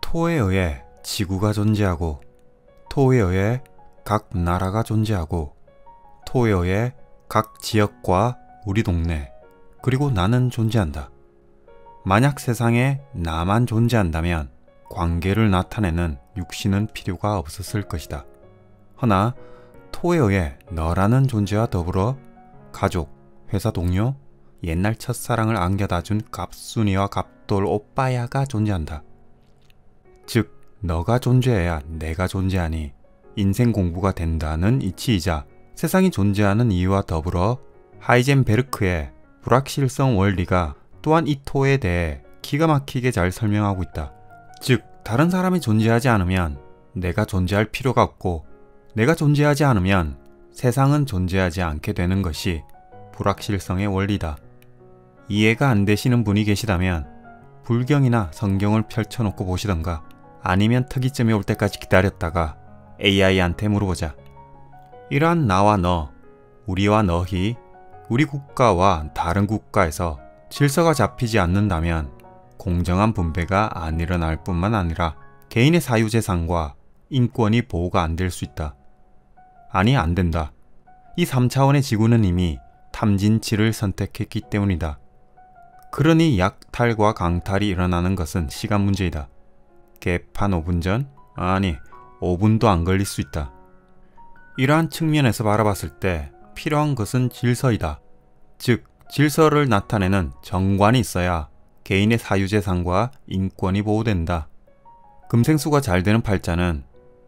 토에 의해 지구가 존재하고, 토에 의해 각 나라가 존재하고, 토에 의해 각 지역과 우리 동네, 그리고 나는 존재한다. 만약 세상에 나만 존재한다면 관계를 나타내는 육신은 필요가 없었을 것이다. 허나 토에 의해 너라는 존재와 더불어 가족, 회사 동료, 옛날 첫사랑을 안겨다준 갑순이와 갑돌 오빠야가 존재한다. 즉, 너가 존재해야 내가 존재하니 인생 공부가 된다는 이치이자 세상이 존재하는 이유와 더불어 하이젠베르크의 불확실성 원리가 또한 이 토에 대해 기가 막히게 잘 설명하고 있다. 즉, 다른 사람이 존재하지 않으면 내가 존재할 필요가 없고, 내가 존재하지 않으면 세상은 존재하지 않게 되는 것이 불확실성의 원리다. 이해가 안 되시는 분이 계시다면 불경이나 성경을 펼쳐놓고 보시던가, 아니면 특이점이 올 때까지 기다렸다가 AI한테 물어보자. 이러한 나와 너, 우리와 너희, 우리 국가와 다른 국가에서 질서가 잡히지 않는다면 공정한 분배가 안 일어날 뿐만 아니라 개인의 사유재산과 인권이 보호가 안 될 수 있다. 아니, 안 된다. 이 3차원의 지구는 이미 탐진치를 선택했기 때문이다. 그러니 약탈과 강탈이 일어나는 것은 시간 문제이다. 개판 5분 전? 아니, 5분도 안 걸릴 수 있다. 이러한 측면에서 바라봤을 때 필요한 것은 질서이다. 즉, 질서를 나타내는 정관이 있어야 개인의 사유재산과 인권이 보호된다. 금생수가 잘 되는 팔자는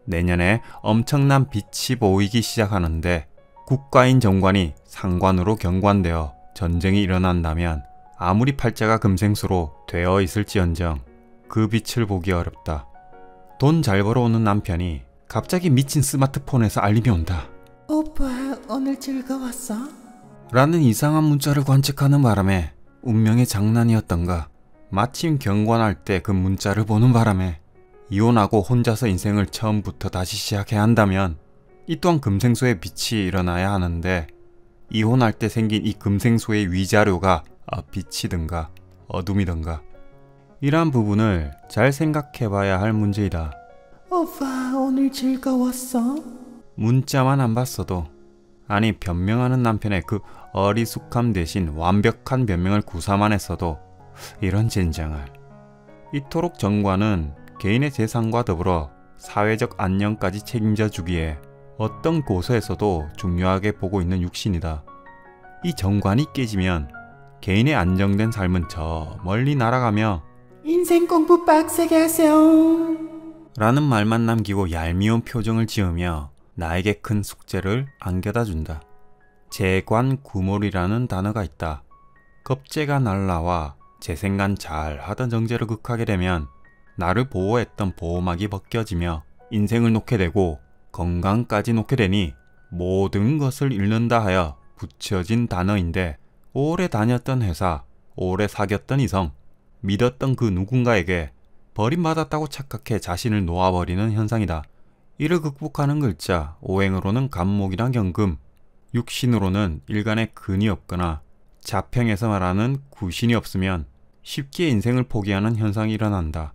내년에 엄청난 빛이 보이기 시작하는데, 국가인 정관이 상관으로 경관되어 전쟁이 일어난다면 아무리 팔자가 금생수로 되어 있을지언정 그 빛을 보기 어렵다. 돈 잘 벌어오는 남편이 갑자기 미친 스마트폰에서 알림이 온다. 오빠, 오늘 즐거웠어? 라는 이상한 문자를 관측하는 바람에 운명의 장난이었던가, 마침 경관할 때 그 문자를 보는 바람에 이혼하고 혼자서 인생을 처음부터 다시 시작해야 한다면 이 또한 금생수의 빛이 일어나야 하는데, 이혼할 때 생긴 이 금생수의 위자료가 빛이든가 어둠이든가, 이러한 부분을 잘 생각해봐야 할 문제이다. 오빠, 오늘 즐거웠어? 문자만 안 봤어도, 아니 변명하는 남편의 그 어리숙함 대신 완벽한 변명을 구사만 했어도 이런 젠장을. 이토록 정관은 개인의 재산과 더불어 사회적 안녕까지 책임져 주기에 어떤 고서에서도 중요하게 보고 있는 육신이다. 이 정관이 깨지면 개인의 안정된 삶은 저 멀리 날아가며 인생 공부 빡세게 하세요 라는 말만 남기고 얄미운 표정을 지으며 나에게 큰 숙제를 안겨다 준다. 재관구몰이라는 단어가 있다. 겁재가 날라와 재생관 잘 하던 정제를 극하게 되면 나를 보호했던 보호막이 벗겨지며 인생을 놓게 되고 건강까지 놓게 되니 모든 것을 잃는다 하여 붙여진 단어인데, 오래 다녔던 회사, 오래 사귀었던 이성, 믿었던 그 누군가에게 버림받았다고 착각해 자신을 놓아버리는 현상이다. 이를 극복하는 글자, 오행으로는 간목이나 경금, 육신으로는 일간에 근이 없거나 자평에서 말하는 구신이 없으면 쉽게 인생을 포기하는 현상이 일어난다.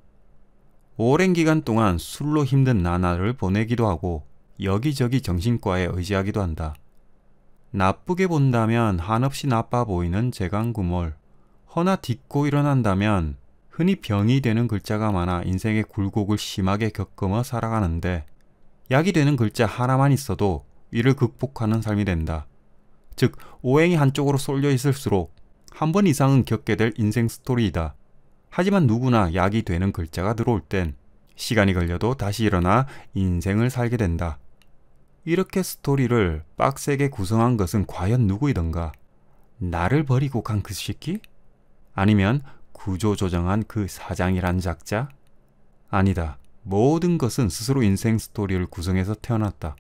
오랜 기간 동안 술로 힘든 나날을 보내기도 하고 여기저기 정신과에 의지하기도 한다. 나쁘게 본다면 한없이 나빠 보이는 재간구몰, 허나 딛고 일어난다면 흔히 병이 되는 글자가 많아 인생의 굴곡을 심하게 겪으며 살아가는데, 약이 되는 글자 하나만 있어도 이를 극복하는 삶이 된다. 즉, 오행이 한쪽으로 쏠려 있을수록 한 번 이상은 겪게 될 인생 스토리이다. 하지만 누구나 약이 되는 글자가 들어올 땐 시간이 걸려도 다시 일어나 인생을 살게 된다. 이렇게 스토리를 빡세게 구성한 것은 과연 누구이던가? 나를 버리고 간 그 새끼? 아니면 구조조정한 그 사장이란 작자? 아니다. 모든 것은 스스로 인생 스토리를 구성해서 태어났다.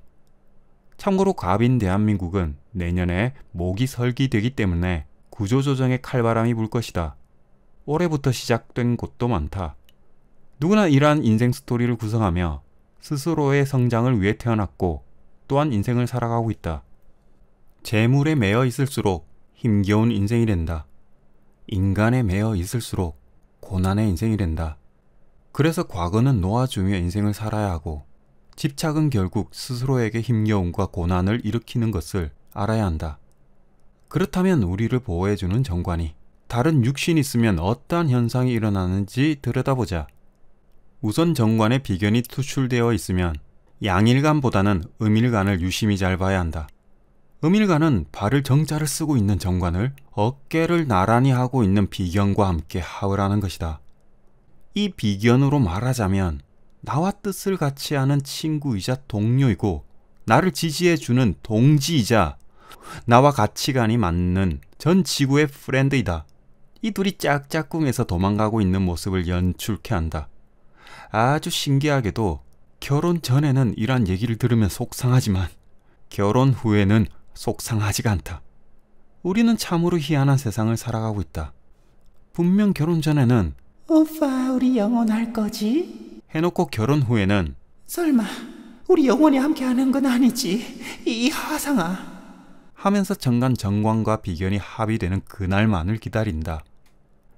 참고로 갑인 대한민국은 내년에 모기 설기되기 때문에 구조조정의 칼바람이 불 것이다. 올해부터 시작된 곳도 많다. 누구나 이러한 인생 스토리를 구성하며 스스로의 성장을 위해 태어났고 또한 인생을 살아가고 있다. 재물에 매여 있을수록 힘겨운 인생이 된다. 인간에 매여 있을수록 고난의 인생이 된다. 그래서 과거는 놓아주며 인생을 살아야 하고 집착은 결국 스스로에게 힘겨움과 고난을 일으키는 것을 알아야 한다. 그렇다면 우리를 보호해주는 정관이 다른 육신이 있으면 어떠한 현상이 일어나는지 들여다보자. 우선 정관에 비견이 투출되어 있으면 양일간보다는 음일간을 유심히 잘 봐야 한다. 음일간은 발을 정자를 쓰고 있는 정관을 어깨를 나란히 하고 있는 비견과 함께 합을 하는 것이다. 이 비견으로 말하자면 나와 뜻을 같이 하는 친구이자 동료이고 나를 지지해주는 동지이자 나와 가치관이 맞는 전 지구의 프렌드이다. 이 둘이 짝짝꿍에서 도망가고 있는 모습을 연출케 한다. 아주 신기하게도 결혼 전에는 이러한 얘기를 들으면 속상하지만 결혼 후에는 속상하지가 않다. 우리는 참으로 희한한 세상을 살아가고 있다. 분명 결혼 전에는 오빠, 우리 영원할 거지? 해놓고 결혼 후에는 설마 우리 영원히 함께하는 건 아니지? 이 하상아. 하면서 정관과 비견이 합의되는 그날만을 기다린다.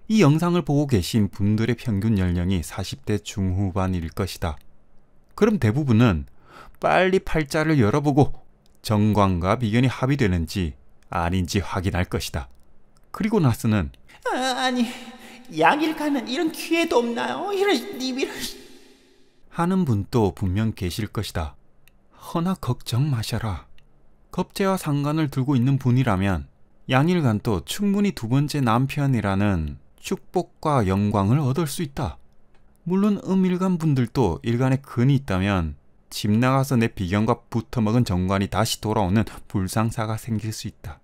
이 영상을 보고 계신 분들의 평균 연령이 40대 중후반일 것이다. 그럼 대부분은 빨리 팔자를 열어보고 정관과 비견이 합의되는지 아닌지 확인할 것이다. 그리고 나서는 아니, 양일간은 이런 기회도 없나요? 이런 하는 분도 분명 계실 것이다. 허나 걱정 마셔라. 겁재와 상관을 들고 있는 분이라면 양일간도 충분히 두 번째 남편이라는 축복과 영광을 얻을 수 있다. 물론 음일간 분들도 일간에 근이 있다면 집 나가서 내 비견과 붙어먹은 정관이 다시 돌아오는 불상사가 생길 수 있다.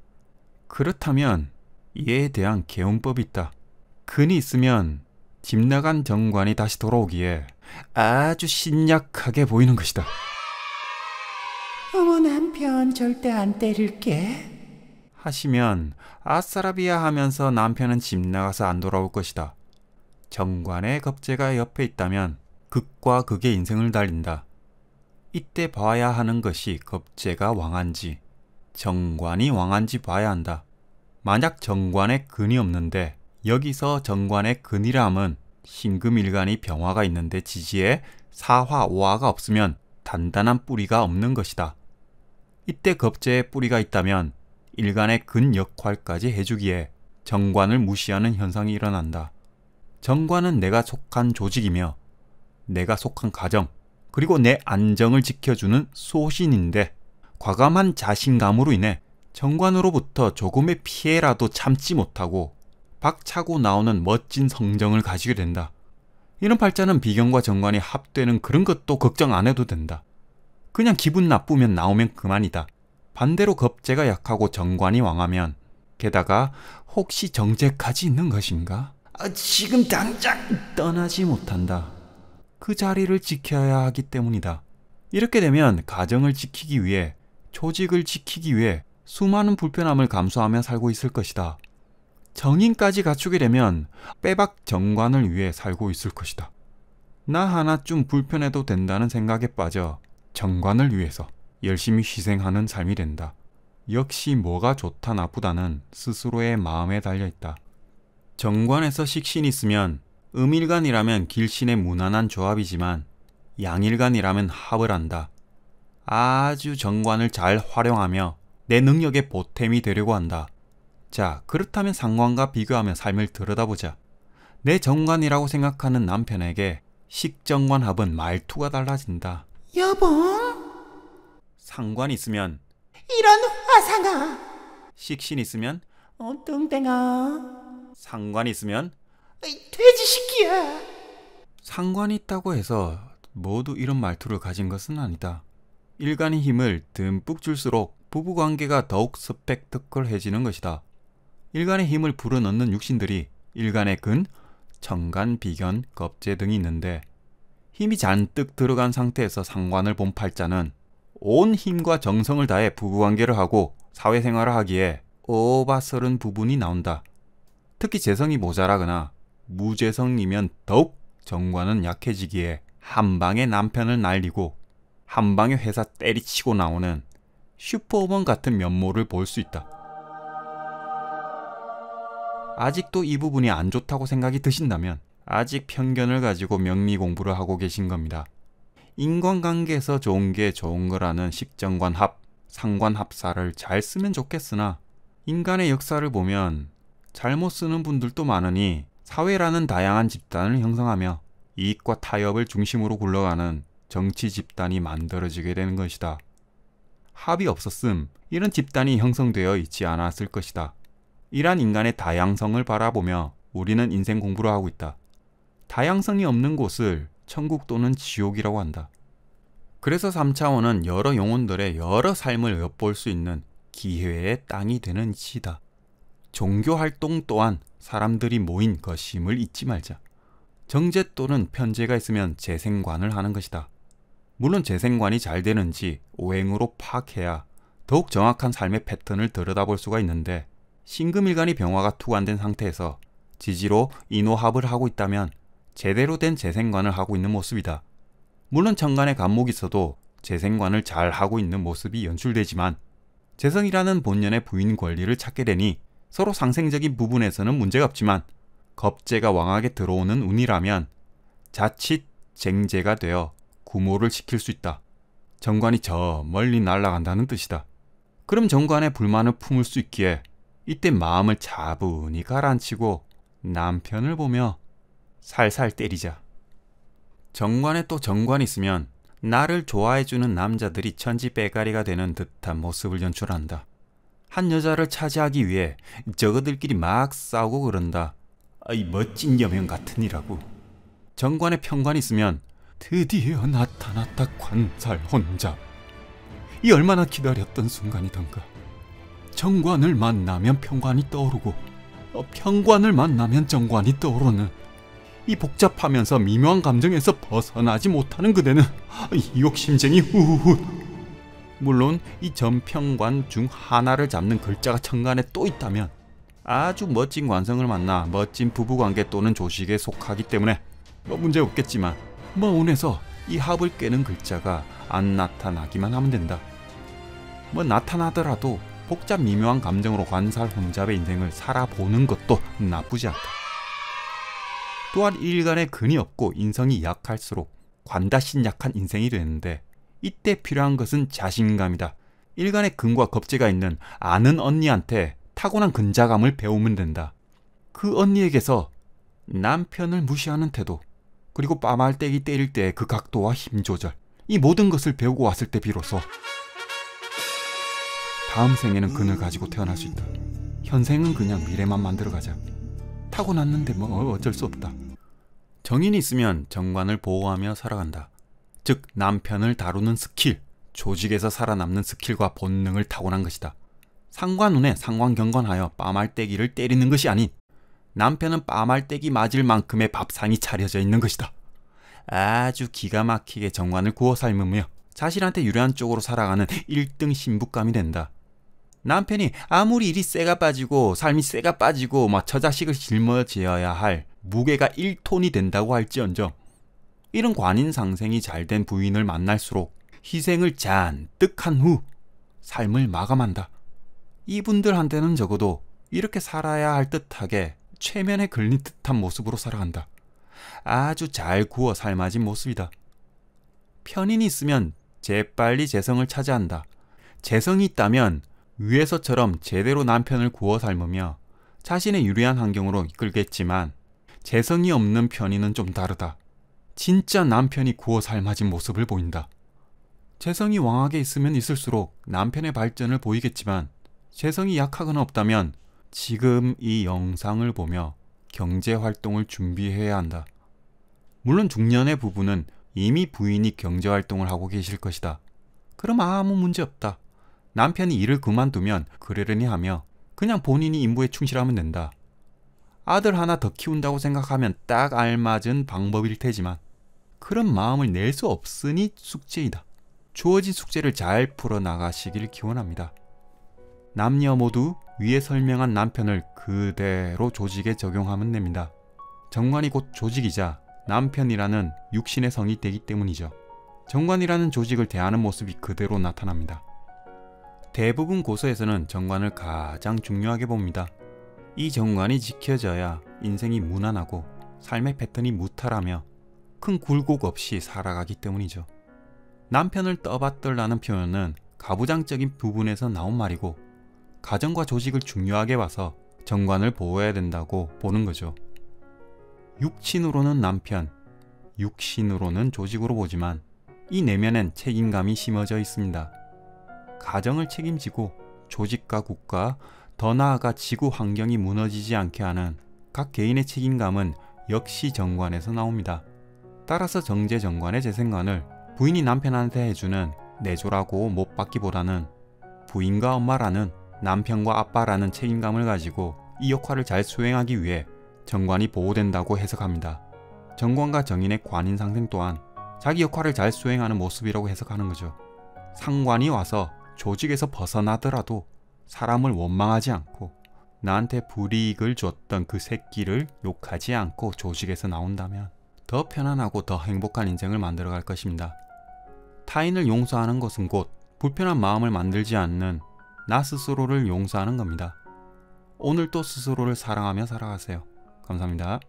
그렇다면 이에 대한 개운법이 있다. 근이 있으면 집 나간 정관이 다시 돌아오기에 아주 신약하게 보이는 것이다. 어머, 남편 절대 안 때릴게. 하시면 아싸라비아 하면서 남편은 집 나가서 안 돌아올 것이다. 정관의 겁재가 옆에 있다면 극과 극의 인생을 달린다. 이때 봐야 하는 것이 겁재가 왕한지 정관이 왕한지 봐야 한다. 만약 정관에 근이 없는데 여기서 정관에 근이라 함은 신금일간이 병화가 있는데 지지에 사화, 오화가 없으면 단단한 뿌리가 없는 것이다. 이때 겁재에 뿌리가 있다면 일간의 근 역할까지 해주기에 정관을 무시하는 현상이 일어난다. 정관은 내가 속한 조직이며 내가 속한 가정 그리고 내 안정을 지켜주는 소신인데 과감한 자신감으로 인해 정관으로부터 조금의 피해라도 참지 못하고 박차고 나오는 멋진 성정을 가지게 된다. 이런 팔자는 비견과 정관이 합되는 그런 것도 걱정 안 해도 된다. 그냥 기분 나쁘면 나오면 그만이다. 반대로 겁재가 약하고 정관이 왕하면 게다가 혹시 정제까지 있는 것인가? 지금 당장 떠나지 못한다. 그 자리를 지켜야 하기 때문이다. 이렇게 되면 가정을 지키기 위해 조직을 지키기 위해 수많은 불편함을 감수하며 살고 있을 것이다. 정인까지 갖추게 되면 빼박 정관을 위해 살고 있을 것이다. 나 하나쯤 불편해도 된다는 생각에 빠져 정관을 위해서 열심히 희생하는 삶이 된다. 역시 뭐가 좋다 나쁘다는 스스로의 마음에 달려있다. 정관에서 식신이 있으면 음일간이라면 길신의 무난한 조합이지만 양일간이라면 합을 한다. 아주 정관을 잘 활용하며 내 능력의 보탬이 되려고 한다. 자, 그렇다면 상관과 비교하며 삶을 들여다보자. 내 정관이라고 생각하는 남편에게 식정관 합은 말투가 달라진다. 여보, 상관 있으면 이런 화상아. 식신 있으면 뚱땡아. 상관 있으면 돼지 새끼야. 상관이 있다고 해서 모두 이런 말투를 가진 것은 아니다. 일간의 힘을 듬뿍 줄수록 부부관계가 더욱 스펙터클해지는 것이다. 일간의 힘을 불어넣는 육신들이 일간의 근, 정간, 비견, 겁재 등이 있는데 힘이 잔뜩 들어간 상태에서 상관을 본 팔자는 온 힘과 정성을 다해 부부관계를 하고 사회생활을 하기에 오바설은 부분이 나온다. 특히 재성이 모자라거나 무재성이면 더욱 정관은 약해지기에 한방에 남편을 날리고 한방에 회사 때리치고 나오는 슈퍼우먼 같은 면모를 볼 수 있다. 아직도 이 부분이 안 좋다고 생각이 드신다면 아직 편견을 가지고 명리 공부를 하고 계신 겁니다. 인간관계에서 좋은 게 좋은 거라는 식정관합, 상관합사를 잘 쓰면 좋겠으나 인간의 역사를 보면 잘못 쓰는 분들도 많으니 사회라는 다양한 집단을 형성하며 이익과 타협을 중심으로 굴러가는 정치 집단이 만들어지게 되는 것이다. 합이 없었음 이런 집단이 형성되어 있지 않았을 것이다. 이러한 인간의 다양성을 바라보며 우리는 인생 공부를 하고 있다. 다양성이 없는 곳을 천국 또는 지옥이라고 한다. 그래서 3차원은 여러 영혼들의 여러 삶을 엿볼 수 있는 기회의 땅이 되는 이치이다. 종교활동 또한 사람들이 모인 것임을 잊지 말자. 정제 또는 편제가 있으면 재생관을 하는 것이다. 물론 재생관이 잘 되는지 오행으로 파악해야 더욱 정확한 삶의 패턴을 들여다볼 수가 있는데 신금일간이 병화가 투관된 상태에서 지지로 인호합을 하고 있다면 제대로 된 재생관을 하고 있는 모습이다. 물론 천간에 간목이 있어도 재생관을 잘 하고 있는 모습이 연출되지만 재성이라는 본연의 부인 권리를 찾게 되니 서로 상생적인 부분에서는 문제가 없지만 겁재가 왕하게 들어오는 운이라면 자칫 쟁제가 되어 구모를 시킬 수 있다. 정관이 저 멀리 날아간다는 뜻이다. 그럼 정관에 불만을 품을 수 있기에 이때 마음을 차분히 가라앉히고 남편을 보며 살살 때리자. 정관에 또 정관이 있으면 나를 좋아해주는 남자들이 천지빼가리가 되는 듯한 모습을 연출한다. 한 여자를 차지하기 위해 저거들끼리 막 싸우고 그런다. 이 멋진 여명 같으니라고. 정관에 편관이 있으면 드디어 나타났다 관살 혼자. 이 얼마나 기다렸던 순간이던가. 정관을 만나면 편관이 떠오르고 편관을 만나면 정관이 떠오르는 이 복잡하면서 미묘한 감정에서 벗어나지 못하는 그대는 욕심쟁이 후후후. 물론 이 전편관 중 하나를 잡는 글자가 천간에 또 있다면 아주 멋진 관성을 만나 멋진 부부관계 또는 조식에 속하기 때문에 문제 없겠지만 운에서 이 합을 깨는 글자가 안 나타나기만 하면 된다. 나타나더라도 복잡 미묘한 감정으로 관살 혼잡의 인생을 살아보는 것도 나쁘지 않다. 또한 일간에 근이 없고 인성이 약할수록 관다신 약한 인생이 되는데 이때 필요한 것은 자신감이다. 일간에 근과 겁재가 있는 아는 언니한테 타고난 근자감을 배우면 된다. 그 언니에게서 남편을 무시하는 태도, 그리고 빠말떼기 때릴 때 그 각도와 힘 조절, 이 모든 것을 배우고 왔을 때 비로소 다음 생에는 근을 가지고 태어날 수 있다. 현생은 그냥 미래만 만들어가자. 타고났는데 어쩔 수 없다. 정인이 있으면 정관을 보호하며 살아간다. 즉 남편을 다루는 스킬, 조직에서 살아남는 스킬과 본능을 타고난 것이다. 상관운에 상관경건하여 빠말떼기를 때리는 것이 아닌 남편은 빠말떼기 맞을 만큼의 밥상이 차려져 있는 것이다. 아주 기가 막히게 정관을 구워 삶으며 자신한테 유리한 쪽으로 살아가는 1등 신부감이 된다. 남편이 아무리 일이 쇠가 빠지고 삶이 쇠가 빠지고 처자식을 짊어지어야 할 무게가 1톤이 된다고 할지언정 이런 관인상생이 잘된 부인을 만날수록 희생을 잔뜩 한 후 삶을 마감한다. 이분들한테는 적어도 이렇게 살아야 할 듯하게 최면에 걸린 듯한 모습으로 살아간다. 아주 잘 구워 삶아진 모습이다. 편인이 있으면 재빨리 재성을 차지한다. 재성이 있다면 위에서처럼 제대로 남편을 구워 삶으며 자신의 유리한 환경으로 이끌겠지만 재성이 없는 편인은 좀 다르다. 진짜 남편이 구워 삶아진 모습을 보인다. 재성이 왕하게 있으면 있을수록 남편의 발전을 보이겠지만 재성이 약하거나 없다면 지금 이 영상을 보며 경제활동을 준비해야 한다. 물론 중년의 부부는 이미 부인이 경제활동을 하고 계실 것이다. 그럼 아무 문제 없다. 남편이 일을 그만두면 그러려니 하며 그냥 본인이 임무에 충실하면 된다. 아들 하나 더 키운다고 생각하면 딱 알맞은 방법일 테지만 그런 마음을 낼 수 없으니 숙제이다. 주어진 숙제를 잘 풀어나가시길 기원합니다. 남녀 모두 위에 설명한 남편을 그대로 조직에 적용하면 됩니다. 정관이 곧 조직이자 남편이라는 육신의 성이 되기 때문이죠. 정관이라는 조직을 대하는 모습이 그대로 나타납니다. 대부분 고서에서는 정관을 가장 중요하게 봅니다. 이 정관이 지켜져야 인생이 무난하고 삶의 패턴이 무탈하며 큰 굴곡 없이 살아가기 때문이죠. 남편을 떠받들라는 표현은 가부장적인 부분에서 나온 말이고 가정과 조직을 중요하게 봐서 정관을 보호해야 된다고 보는 거죠. 육친으로는 남편, 육신으로는 조직으로 보지만 이 내면엔 책임감이 심어져 있습니다. 가정을 책임지고 조직과 국가, 더 나아가 지구 환경이 무너지지 않게 하는 각 개인의 책임감은 역시 정관에서 나옵니다. 따라서 정제정관의 재생관을 부인이 남편한테 해주는 내조라고 못 받기보다는 부인과 엄마라는 남편과 아빠라는 책임감을 가지고 이 역할을 잘 수행하기 위해 정관이 보호된다고 해석합니다. 정관과 정인의 관인상생 또한 자기 역할을 잘 수행하는 모습이라고 해석하는 거죠. 상관이 와서 조직에서 벗어나더라도 사람을 원망하지 않고 나한테 불이익을 줬던 그 새끼를 욕하지 않고 조직에서 나온다면 더 편안하고 더 행복한 인생을 만들어갈 것입니다. 타인을 용서하는 것은 곧 불편한 마음을 만들지 않는 나 스스로를 용서하는 겁니다. 오늘도 스스로를 사랑하며 살아가세요. 감사합니다.